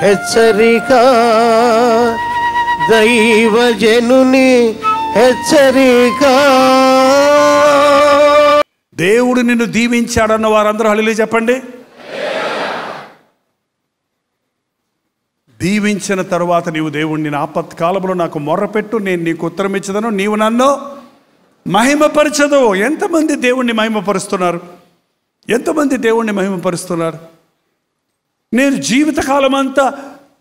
హెచ్చరిక, దైవజనుని హెచ్చరిక. దేవుడు నిన్ను దీవించాడన్న వారందరూ హల్లెలూయా చెప్పండి. దీవించిన తరువాత నీవు దేవుణ్ణి నా ఆపత్కాలంలో నాకు మొర్రపెట్టు, నేను నీకు ఉత్తరం ఇచ్చదను, నీవు నన్ను మహిమపరచదు. ఎంతమంది దేవుణ్ణి మహిమపరుస్తున్నారు? ఎంతమంది దేవుణ్ణి మహిమపరుస్తున్నారు? నేను జీవితకాలం అంతా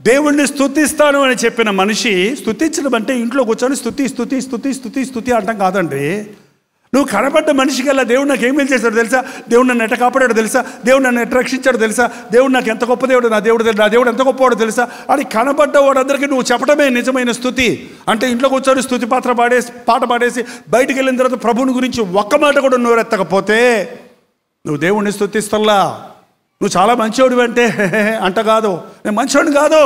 దేవుణ్ణి స్తుతిస్తాను అని చెప్పిన మనిషి, స్తుతించడం అంటే ఇంట్లో కూర్చొని స్తుతి స్తుతి స్తుతి స్తుతి స్తుతి అంటాం కాదండి. నువ్వు కనబడ్డ మనిషికల్లా దేవుడు నాకు ఏమేమి చేశాడు తెలుసా, దేవుడు నన్ను ఎట్ట కాపాడాడు తెలుసా, దేవుడు నన్ను ఎట్ట రక్షించాడు తెలుసా, దేవుడు నాకు ఎంత గొప్ప దేవుడు, నా దేవుడు ఎంత గొప్పవాడు తెలుసా అని కనబడ్డ వాడందరికీ నువ్వు చెప్పడమే నిజమైన స్తుతి. అంటే ఇంట్లో కూర్చొని స్తుతి పాట పాడేసి బయటికి వెళ్ళిన తర్వాత ప్రభువుని గురించి ఒక్క మాట కూడా నోరెత్తకపోతే నువ్వు దేవుణ్ణి స్తుతిస్తల్లా. నువ్వు చాలా మంచివాడు అంటే అంట కాదు, నేను మంచివాడిని కాదు,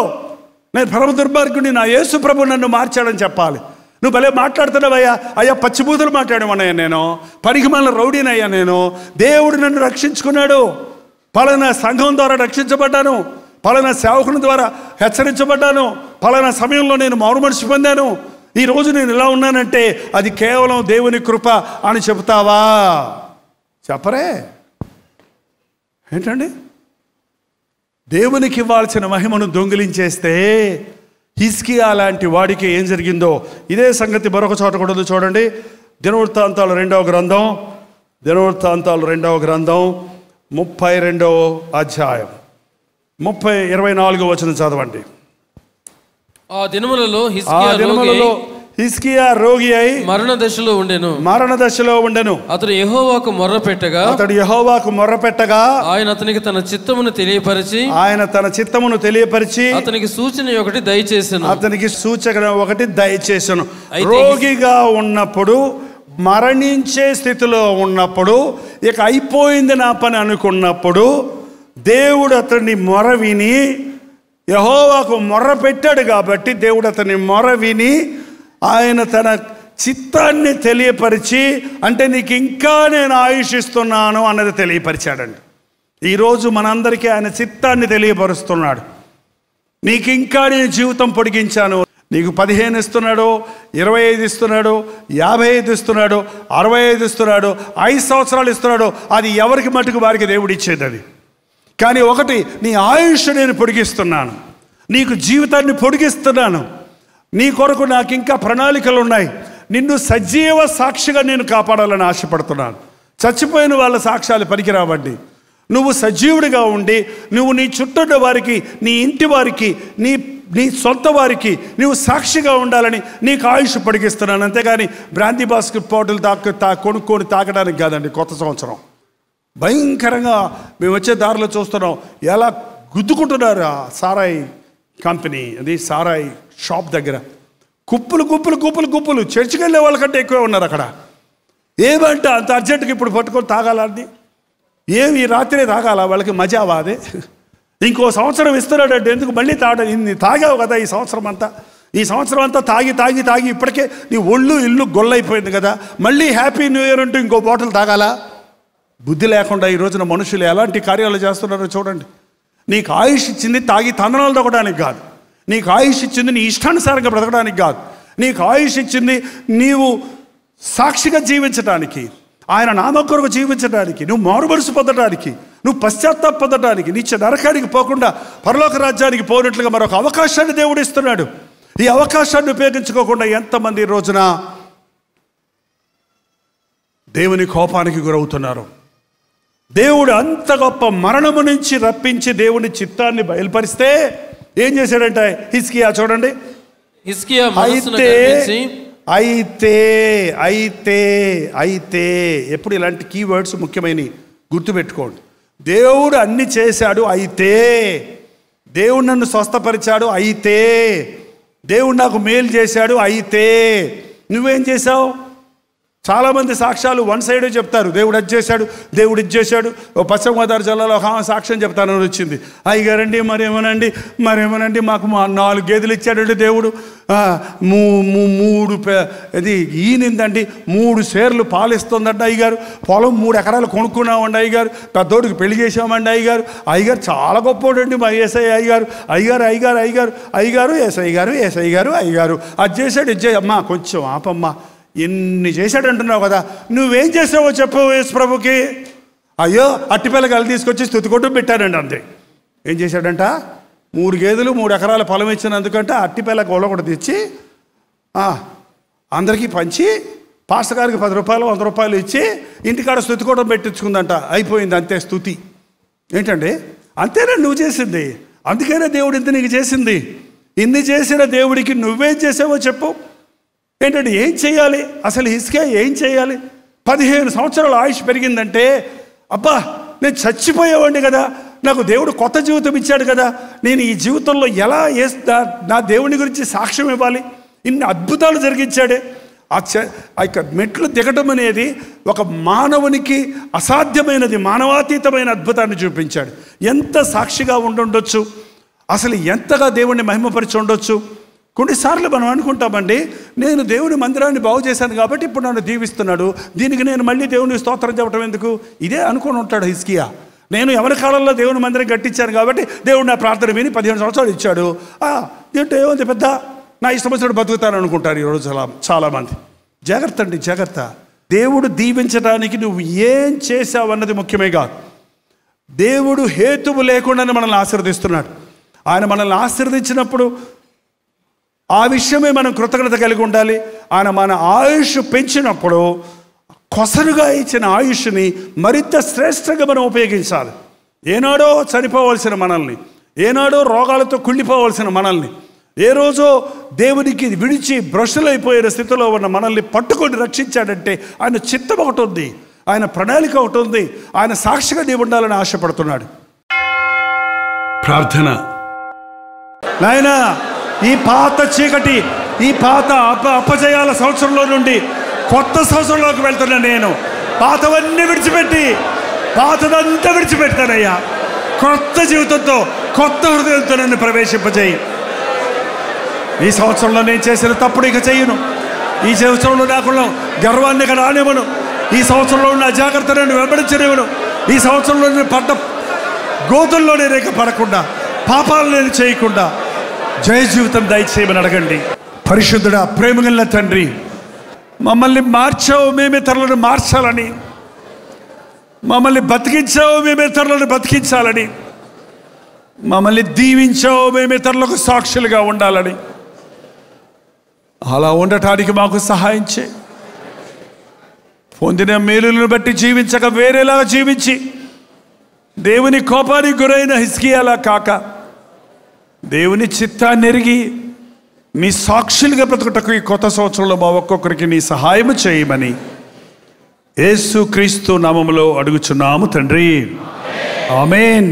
నేను పరమ దుర్మార్గుడిని, నా యేసు ప్రభు నన్ను మార్చాడని చెప్పాలి. నువ్వు భలే మాట్లాడుతున్నావయ్యా, అయ్యా పచ్చిబూతులు మాట్లాడమన్నయ్యా, నేను పనికిమాలిన రౌడీనయ్యా, నేను దేవుడు నన్ను రక్షించుకున్నాడు, పలానా సంఘం ద్వారా రక్షించబడ్డాను, పలానా సేవకుని ద్వారా హెచ్చరించబడ్డాను, పలానా సమయంలో నేను మారు మనసు పొందాను, ఈరోజు నేను ఇలా ఉన్నానంటే అది కేవలం దేవుని కృప అని చెబుతావా? చెప్పరే ఏంటండి? దేవునికి ఇవ్వాల్సిన మహిమను దొంగిలించేస్తే హిజ్కియా లాంటి వాడికి ఏం జరిగిందో ఇదే సంగతి మరొక చోట కూడా చూడండి. దినవృత్తాంతాలు 2వ గ్రంథం 32వ అధ్యాయం 24వ వచనం చదవండి. ఆ దినములలో హిజ్కియా రోగి అయి మరణ దశలో ఉండెను. అతడు యెహోవాకు మొర్రపెట్టగా ఆయన అతనికి తన చిత్తమును తెలియపరిచి అతనికి సూచన ఒకటి దయచేసెను. రోగిగా ఉన్నప్పుడు, మరణించే స్థితిలో ఉన్నప్పుడు, ఇక అయిపోయింది నా పని అనుకున్నప్పుడు దేవుడు అతన్ని మొర విని, యెహోవాకు మొర్ర పెట్టాడు కాబట్టి దేవుడు అతన్ని మొర విని ఆయన తన చిత్తాన్ని తెలియపరిచి, అంటే నీకు ఇంకా నేను ఆయుష్ ఇస్తున్నాను అన్నది తెలియపరిచాడండి. ఈరోజు మనందరికీ ఆయన చిత్తాన్ని తెలియపరుస్తున్నాడు. నీకు ఇంకా నేను జీవితం పొడిగించాను, నీకు 15 ఇస్తున్నాడు, 25 ఇస్తున్నాడు, 55 ఇస్తున్నాడు, 65 ఇస్తున్నాడు, 5 సంవత్సరాలు ఇస్తున్నాడు. అది ఎవరికి మటుకు వారికి దేవుడు ఇచ్చేది అది. కానీ ఒకటి, నీ ఆయుష్ నేను పొడిగిస్తున్నాను, నీకు జీవితాన్ని పొడిగిస్తున్నాను, నీ కొరకు నాకు ఇంకా ప్రణాళికలు ఉన్నాయి, నిన్ను సజీవ సాక్షిగా నేను కాపాడాలని ఆశపడుతున్నాను. చచ్చిపోయిన వాళ్ళ సాక్ష్యాలు పనికిరావండి. నువ్వు సజీవుడిగా ఉండి నువ్వు నీ చుట్టూ వారికి, నీ ఇంటి వారికి, నీ సొంత వారికి నువ్వు సాక్షిగా ఉండాలని నీకు ఆయుష్ పొడిగిస్తున్నాను. అంతేగాని బ్రాంతి బాస్కెట్ బాటిల్ కొనుక్కొని తాగడానికి కాదండి. కొత్త సంవత్సరం భయంకరంగా మేము వచ్చే దారిలో చూస్తున్నాం ఎలా గుద్దుకుంటున్నారు ఆ సారాయి కంపెనీ, అది సారాయి షాప్ దగ్గర కుప్పులు చర్చికి వెళ్ళే వాళ్ళకంటే ఎక్కువే ఉన్నారు అక్కడ. ఏమంటే అంత అర్జెంటుగా ఇప్పుడు పట్టుకొని తాగాలని, ఏమి రాత్రే తాగాల, వాళ్ళకి మజావా అదే. ఇంకో సంవత్సరం ఇస్తున్నాడంటే ఎందుకు మళ్ళీ ఇన్ని తాగావు కదా ఈ సంవత్సరం అంతా తాగి ఇప్పటికే నీ ఒళ్ళు ఇల్లు గొల్లైపోయింది కదా, మళ్ళీ హ్యాపీ న్యూ ఇయర్ అంటూ ఇంకో బాటిల్ తాగాలా? బుద్ధి లేకుండా ఈ రోజున మనుషులు ఎలాంటి కార్యాలు చేస్తున్నారో చూడండి. నీకు ఆయుష్ ఇచ్చింది తాగి తందనాలు తగ్గడానికి కాదు, నీకు ఆయుష్ ఇచ్చింది నీ ఇష్టానుసారంగా బ్రతకడానికి కాదు, నీకు ఆయుష్ ఇచ్చింది నీవు సాక్షిగా జీవించడానికి, ఆయన నామం కొరకు జీవించడానికి, నువ్వు మారుమనసు పొందడానికి, నువ్వు పశ్చాత్తాప పొందడానికి, నిత్య నరకానికి పోకుండా పరలోక రాజ్యానికి పోయినట్లుగా మరొక అవకాశాన్ని దేవుడు ఇస్తున్నాడు. ఈ అవకాశాన్ని ఉపయోగించుకోకుండా ఎంతమంది ఈ రోజున దేవుని కోపానికి గురవుతున్నారు. దేవుడు అంత గొప్ప మరణము నుంచి రప్పించి దేవుని చిత్తాన్ని బయలుపరిస్తే ఏం చేశాడంటే హిజ్కియా చూడండి. అయితే ఎప్పుడు ఇలాంటి కీవర్డ్స్ ముఖ్యమైనవి గుర్తుపెట్టుకోండి. దేవుడు అన్ని చేశాడు, అయితే దేవుడు నన్ను స్వస్థపరిచాడు, అయితే దేవుడు నాకు మేలు చేశాడు, అయితే నువ్వేం చేశావు? చాలామంది సాక్ష్యాలు వన్ సైడే చెప్తారు. దేవుడు అది చేశాడు, దేవుడు ఇది చేశాడు. ఓ పశ్చిమ గోదావరి జిల్లాలో ఒక సాక్ష్యం చెప్తానని వచ్చింది. అయ్యగారండి మరేమోనండి మాకు 4 గేదెలు ఇచ్చాడండి దేవుడు, 3 ఇది ఈనిందండి, 3 సేర్లు పాలిస్తుందండి అయ్యగారు, పొలం 3 ఎకరాలు కొనుక్కున్నామండి అయ్యగారు, పెద్దోడికి పెళ్లి చేసామండి అయ్యగారు, అయ్యగారు చాలా గొప్పోడండి మా ఏసఐ అయ్యగారు, ఏసఐ గారు అది చేశాడు, ఇది అమ్మా కొంచెం ఆపమ్మా, ఎన్ని చేశాడంటున్నావు కదా, నువ్వేం చేసావో చెప్పు యేసు ప్రభుకి. అయ్యో అట్టిపిల్లకాయలు తీసుకొచ్చి స్తుతికొట్టం పెట్టానండి అంతే. ఏం చేశాడంట? 3 గేదెలు 3 ఎకరాల పొలం ఇచ్చినందుకంటే అట్టిపిల్ల గొల్ల తెచ్చి అందరికీ పంచి పాస్టర్ గారికి 10 రూపాయలు 100 రూపాయలు ఇచ్చి ఇంటికాడ స్తుతికొట్టం పెట్టించుకుందంట. అయిపోయింది అంతే స్తుతి. ఏంటండి? అంతేనా నువ్వు చేసింది? అందుకనే దేవుడు ఇంత నీకు చేసింది. ఇన్ని చేసిన దేవుడికి నువ్వేం చేసావో చెప్పు. ఏంటంటే ఏం చేయాలి అసలు? హిజ్కియా ఏం చేయాలి? 15 సంవత్సరాల ఆయుష్ పెరిగిందంటే, అబ్బా నేను చచ్చిపోయేవాడిని కదా, నాకు దేవుడు కొత్త జీవితం ఇచ్చాడు కదా, నేను ఈ జీవితంలో ఎలా నా దేవుని గురించి సాక్ష్యం ఇవ్వాలి, ఇన్ని అద్భుతాలు జరిగించాడే. ఆ మెట్లు దిగటం అనేది ఒక మానవునికి అసాధ్యమైనది, మానవాతీతమైన అద్భుతాన్ని చూపించాడు. ఎంత సాక్షిగా ఉండుండొచ్చు, అసలు ఎంతగా దేవుణ్ణి మహిమపరిచి ఉండొచ్చు. కొన్నిసార్లు మనం అనుకుంటామండి, నేను దేవుని మందిరాన్ని బాగు చేశాను కాబట్టి ఇప్పుడు నన్ను దీవిస్తున్నాడు, దీనికి నేను మళ్ళీ దేవుని స్తోత్రం చెప్పడం ఎందుకు, ఇదే అనుకుని ఉంటాడు హిజ్కియా. నేను ఎవరి కాలంలో దేవుని మందిరం కట్టించాను కాబట్టి దేవుడు నా ప్రార్థన విని 15 సంవత్సరాలు ఇచ్చాడు, దీంట్లో ఏముంది పెద్ద, నా ఇష్టం వచ్చినట్టు బతుకుతాను అనుకుంటారు ఈరోజు చాలామంది. జాగ్రత్త అండి, జాగ్రత్త. దేవుడు దీవించడానికి నువ్వు ఏం చేశావు అన్నది ముఖ్యమే కాదు. దేవుడు హేతువు లేకుండానే మనల్ని ఆశీర్వదిస్తున్నాడు. ఆయన మనల్ని ఆశీర్వదించినప్పుడు ఆ విషయమే మనం కృతజ్ఞత కలిగి ఉండాలి. ఆయన మన ఆయుష్ పెంచినప్పుడు కొసరుగా ఇచ్చిన ఆయుష్ని మరింత శ్రేష్టంగా మనం ఉపయోగించాలి. ఏనాడో చనిపోవలసిన మనల్ని, ఏనాడో రోగాలతో కుళ్ళిపోవలసిన మనల్ని, ఏ రోజో దేవునికి విడిచి భ్రష్టులైపోయిన స్థితిలో ఉన్న మనల్ని పట్టుకొని రక్షించాడంటే ఆయన చిత్తం ఒకటి ఉంది, ఆయన ప్రణాళిక ఒకటి ఉంది, ఆయన సాక్షిగా నీవు ఉండాలని ఆశపడుతున్నాడు. ప్రార్థన. నాయనా, ఈ పాత చీకటి, ఈ పాత అపజయాల సంవత్సరంలో నుండి కొత్త సంవత్సరంలోకి వెళ్తున్నా నేను. పాతవన్నీ విడిచిపెట్టి పాతదంతా విడిచిపెడతానయ్యా. కొత్త జీవితంతో కొత్త హృదయంతో నన్ను ప్రవేశింపజేయి. ఈ సంవత్సరంలో నేను చేసిన తప్పుడు ఇక చెయ్యను. ఈ సంవత్సరంలో నాకున్న గర్వాన్ని ఇక రానివ్వను. ఈ సంవత్సరంలో ఉన్న అజాగ్రత్త నన్ను వెంబడించనివ్వను. ఈ సంవత్సరంలో నేను పడ్డ గోతుల్లో నేను ఇక పడకుండా, పాపాలు నేను చేయకుండా జయ జీవితం దయచేయమని అడగండి. పరిశుద్ధుడా, ప్రేమగల తండ్రి, మమ్మల్ని మార్చావు, మేము ఇతరులను మార్చాలని, మమ్మల్ని బతికించావు, మేము ఇతరులను బతికించాలని, మమ్మల్ని దీవించావు, మేము ఇతరులకు సాక్షులుగా ఉండాలని. అలా ఉండటానికి మాకు సహాయం చేయి. పొందిన మేలులను బట్టి జీవించక వేరేలాగా జీవించి దేవుని కోపానికి గురైన హిజ్కియాలా కాక దేవుని చిత్తాన్ని ఎరిగి నీ సాక్షులుగా బ్రతుకుటకు ఈ కొత్త సంవత్సరంలో మా ఒక్కొక్కరికి నీ సహాయం చేయమని యేసు క్రీస్తు నామములో అడుగుచున్నాము తండ్రి, ఆమేన్.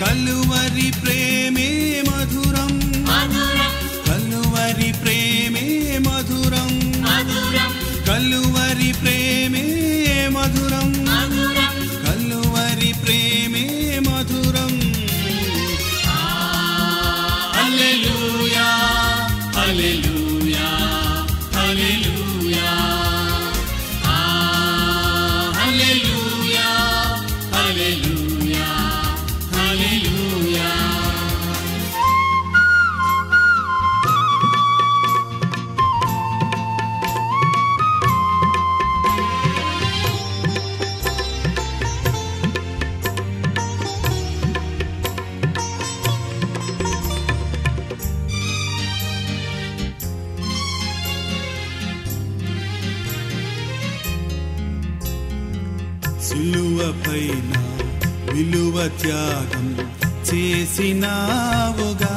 కలువరి ప్రేమే మధురం, కలువరి ప్రేమే మధురం, కలువరి ప్రేమే మధురం, కలువరి ప్రేమే మధురం. హల్లెలూయా హల్లెలూయా హల్లెలూయా హల్లెలూయా హల్లెలూయా హల్లెలూయా. సిలువపైన విలువ త్యాగం చేసినావుగా,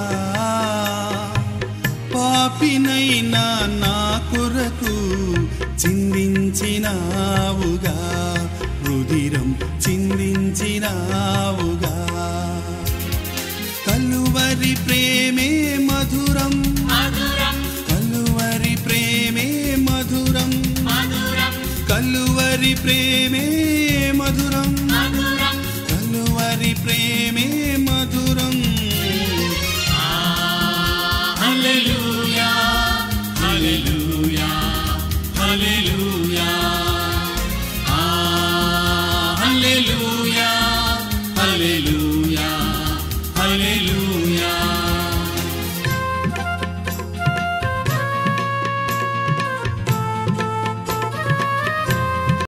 హల్లెలూయా